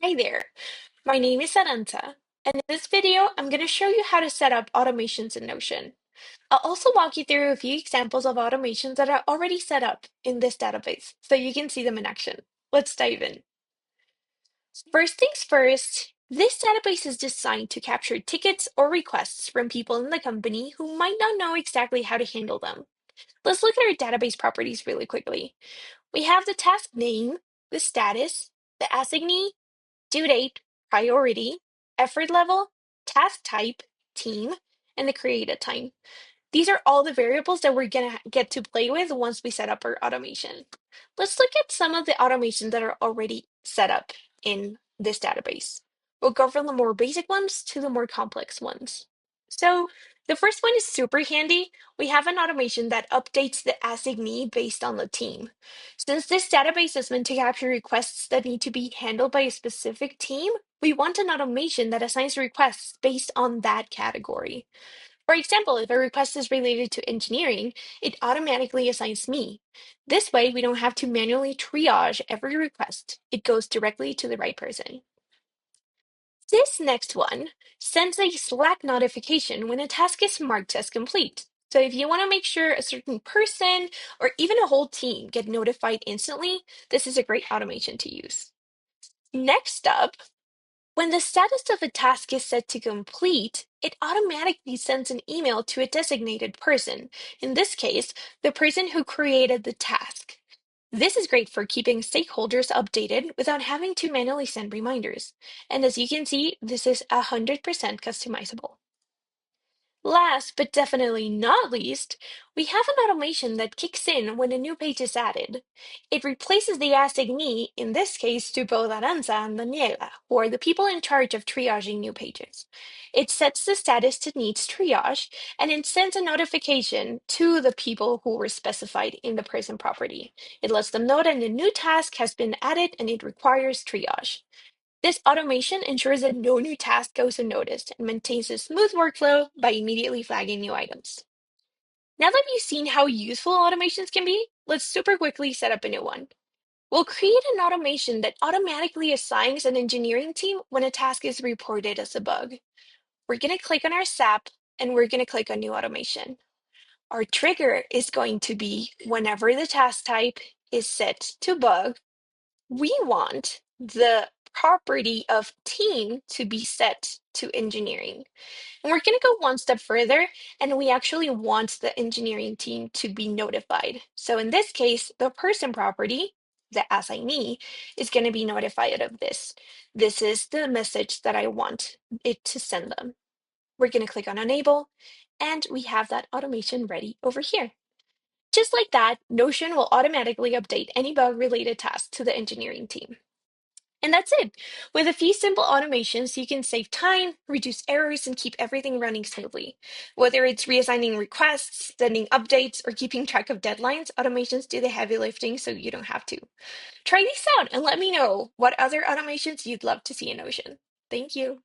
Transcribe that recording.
Hi there, my name is Aranta, and in this video, I'm going to show you how to set up automations in Notion. I'll also walk you through a few examples of automations that are already set up in this database, so you can see them in action. Let's dive in. First things first, this database is designed to capture tickets or requests from people in the company who might not know exactly how to handle them. Let's look at our database properties really quickly. We have the task name, the status, the assignee, due date, priority, effort level, task type, team, and the created time. These are all the variables that we're going to get to play with once we set up our automation. Let's look at some of the automations that are already set up in this database. We'll go from the more basic ones to the more complex ones. So the first one is super handy. We have an automation that updates the assignee based on the team. Since this database is meant to capture requests that need to be handled by a specific team, we want an automation that assigns requests based on that category. For example, if a request is related to engineering, it automatically assigns me. This way, we don't have to manually triage every request. It goes directly to the right person. This next one sends a Slack notification when a task is marked as complete. So if you want to make sure a certain person or even a whole team get notified instantly, this is a great automation to use. Next up, when the status of a task is set to complete, it automatically sends an email to a designated person, in this case, the person who created the task. This is great for keeping stakeholders updated without having to manually send reminders. And as you can see, this is 100% customizable. Last, but definitely not least, we have an automation that kicks in when a new page is added. It replaces the assignee, in this case to both Aranza and Daniela, who are the people in charge of triaging new pages. It sets the status to needs triage, and it sends a notification to the people who were specified in the person property. It lets them know that a new task has been added and it requires triage. This automation ensures that no new task goes unnoticed and maintains a smooth workflow by immediately flagging new items. Now that you've seen how useful automations can be, let's super quickly set up a new one. We'll create an automation that automatically assigns an engineering team when a task is reported as a bug. We're going to click on our SAP and we're going to click on New Automation. Our trigger is going to be whenever the task type is set to bug, we want the property of team to be set to engineering. And we're going to go one step further, and we actually want the engineering team to be notified. So in this case, the person property, the assignee, is going to be notified of this. This is the message that I want it to send them. We're going to click on Enable, and we have that automation ready over here. Just like that, Notion will automatically update any bug-related tasks to the engineering team. And that's it. With a few simple automations, you can save time, reduce errors, and keep everything running smoothly. Whether it's reassigning requests, sending updates, or keeping track of deadlines, automations do the heavy lifting so you don't have to. Try these out and let me know what other automations you'd love to see in Notion. Thank you.